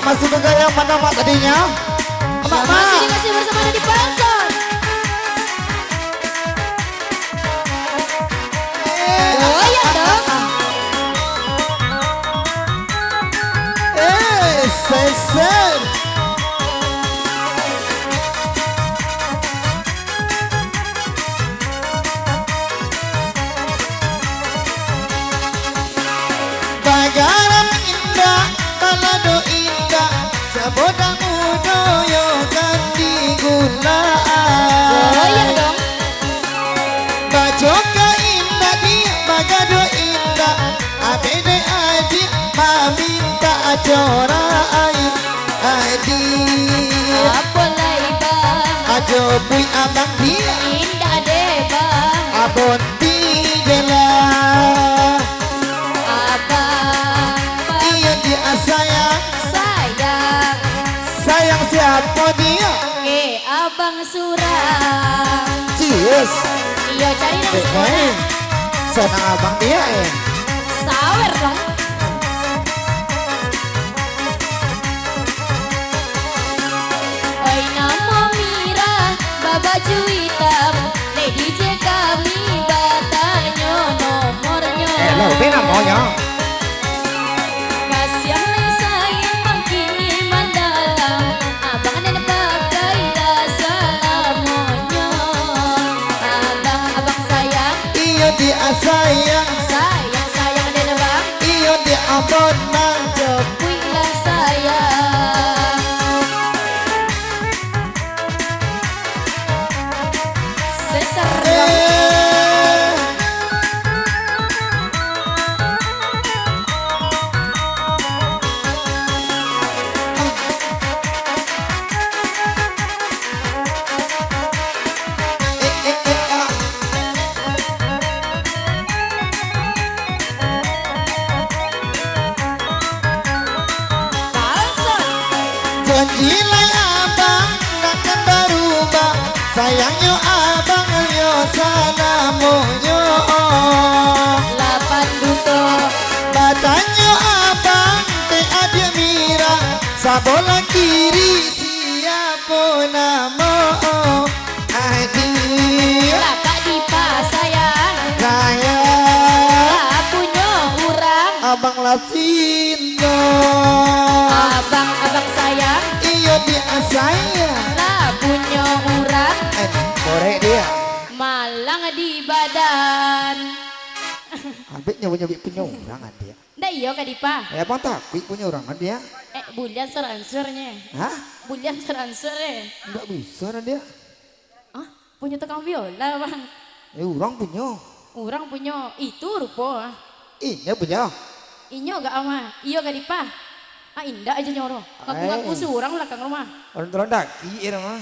masuk ke gaya mana mak tadinya? Mak, masih dikasih bersama di Palson. Oh ya dong. Seser. Bagara indah, balado indah, sabodang udoyo kandi gulaan. Oh iya dong. Bajoka indah dia, bagado indah, abede adik maminta acora adi. Apa lagi bang? Ajo bui abang dia, Indah deh bang. abon tigela. Iya dia sayang, Sayang. sayang siapa dia? Abang Surang. Cies. Iya cari nang sekolah. Senang abang dia Sawer dong. Oi nama Mira, babaju hitam, Lady J kami batanya nomornya. lo bena maunya. Kasihan lagi sayang bang kini mandalam, abang dan pakai rasa lamonyo. Abang sayang, Iya dia sayang, sayang dan bang, iya dia abon nang. jopui lah sayang. Seser bang. Palson. Janjilah abang takkan berubah, sayangnya abang yo salamoyo. Lapan duto. Batanya abang te adia mira, sabola kiri siapa nama adik Kakak Dipa sayang. raya Punya urang. abang Lapindo. Abang sayang. Iya dia sayang. Lah punya urang. Korek dia. Malang di badan. Habis nyoba-nyoba punya orang dia. Ndak iya Kak Dipa. Ya abang takut punya orang dia. Bulan seransurnya. Hah? Bulan seransurnya. Enggak bisa dia. Ah, punya tukang biola bang. Orang punya. Orang punya itu rupa. Iya punya. Inyo gak ama. Iya Kak Dipa. Indah aja nyoro. Ngaku-ngaku surang belakang rumah. Orang daki ini mah.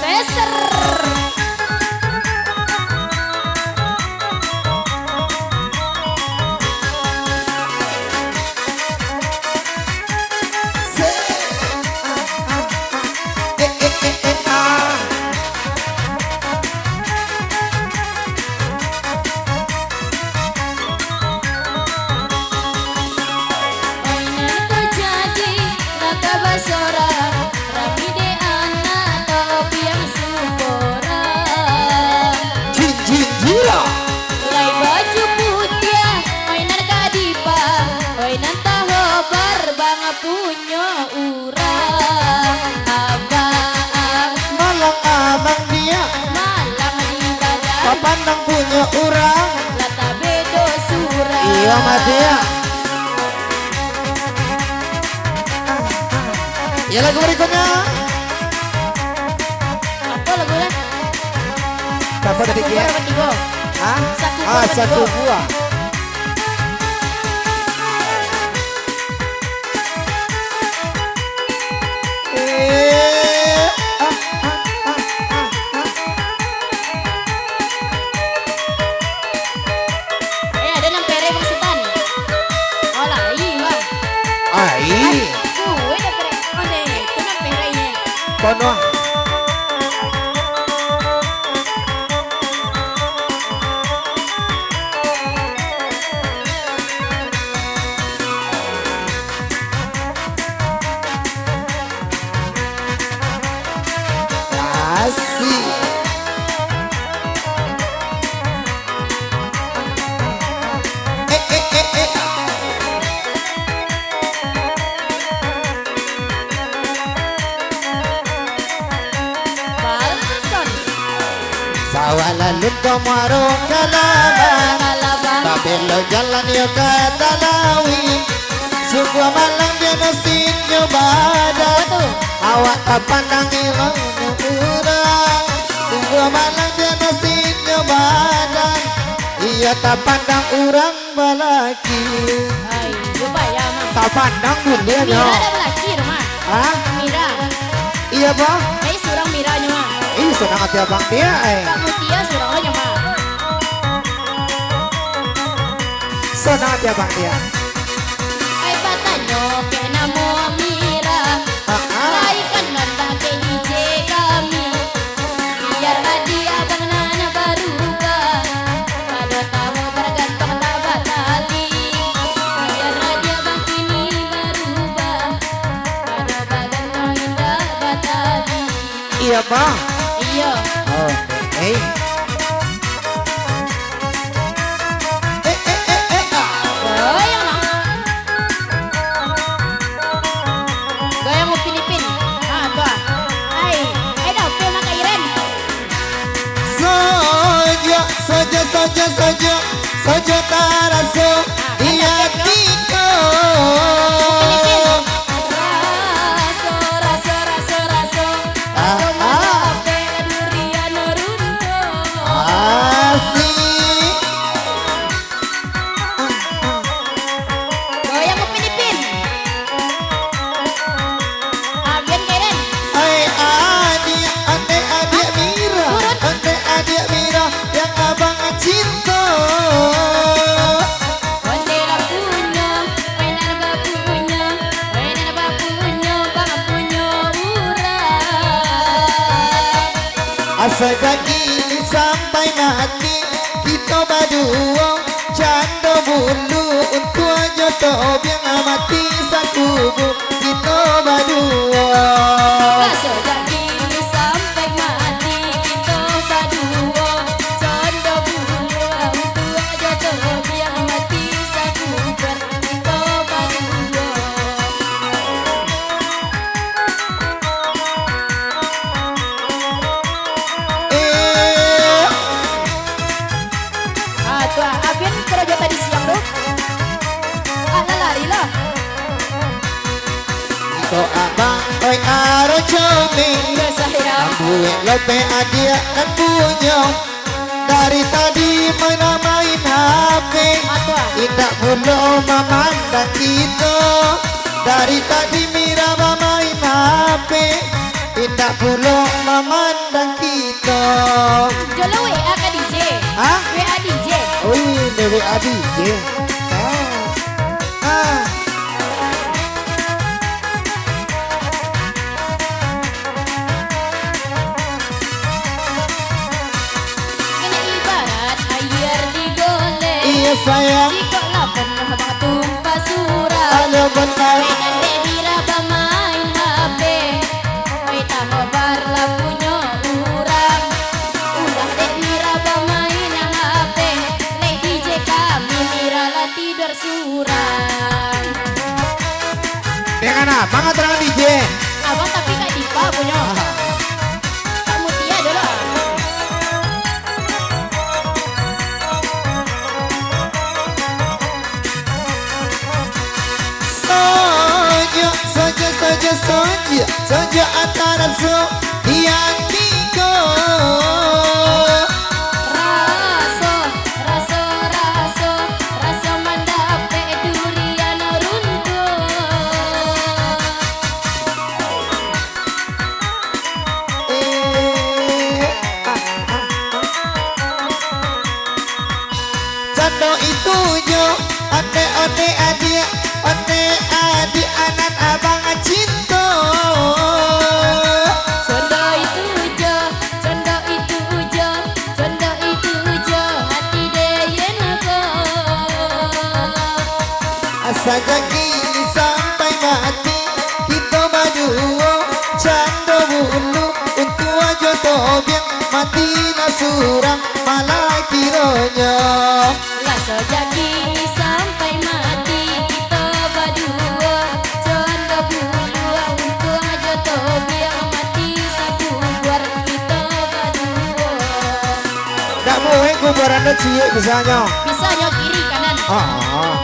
Seser. Mainan terjadi raka basora, rapi de anak topi yang supora. Jin gila. Lai baju putih, mainan Kadipa, mainan tahobar bang punya urang. Abang Malang abang dia. malang di badan, Papandang punya orang. lata bedo surang. Iya mah dia. Ya lagu berikutnya. Apa lagunya? Siapa tadi dia? Berapa tiga? Hah? Satu Ah, buah, satu tiga. buah. Ada nang pere bang Sultan. Oh lah, iya. Ai, Gue ada pere. Oh deh, itu nang perenya. kono. Alalun komaro kalaban Kalaban Babelo jalan yo katalawi Sungguh malang dia nasinyo badan Awak tak pandang ilong urang Sungguh malang dia nasinyo badan Iya tak pandang urang balaki Ay, lupa ya mah Tak pandang pun dia Mira no ada laki mah Hah? Mira Iya ba? Ay, surang Miranya mah Ih senang hati abang dia Kak Mutia surang aja mah Senang hati abang dia Ay, batanyo kena mo Mira Raikan nanda ke DJ kami Biar adi abang nana berubah Kalau tamu bergantung tak batali Biar adi abang kini berubah Kalau bergantung indah batali Iya ba? Iya Oh, eh. Goyang lang Goyang mo Pilipin Ito Ay daw pima ka Iren Saja taraso Iyatiko Raso Raso Raso Raso Raso malape Durian runto Asik Goyang mo Pilipin Abian ka Iren Ay adik Mira Adik Mira Yang abang cinta Onde la punya Mainan bapunya Mainan bapunya Bang punya urang Asa kaki sampai mati Kita berdua Canda bulu Untuk aja top yang amati sakubu Kita berdua Sejak kini sampai mati kita berdua Canda bulu Untuk aja terbiang mati sakuber Kita berdua Tuh Abian kerja tadi siang tuh lari lah Ito abang oi aro coming Saya Buat lope adia dan punya Dari tadi main HP Atwa Tidak perlu memandang kita Dari tadi Mira main HP Tidak perlu memandang kita Jolo WA ke DJ Hah? WA DJ Wih, Dewi Adi je. Ah. Ini ibarat air digoleh Iya sayang, Jika lah pernah bang tumpah surah ada benar. Mainan Dedira bermain HP Wai tak ngobar lah punya urang Ulah Dedira bermain HP Lek DJ kami Mira lah tidur surang Dengan abang terang DJ. Abang tapi Kak Dipa punya Kak Mutia dulu Saja antara so di hatiku. Raso, raso, raso, raso mandape durian runtuh. Cando itu jo, ate adik, anak abang cinta. Condo itu jo, condo itu jo, condo itu jo, hati deyen ko. Asa kini sampai mati kita berdua canda bulu untuk aja tobiang mati nasurang malah kiranya. Lah sejak kini sampai mati kita berdua, condo bulu untuk aja tobiang mati sabuar kita berdua. kuburan cilik bisanya. Bisa nyok kiri kanan. Ah.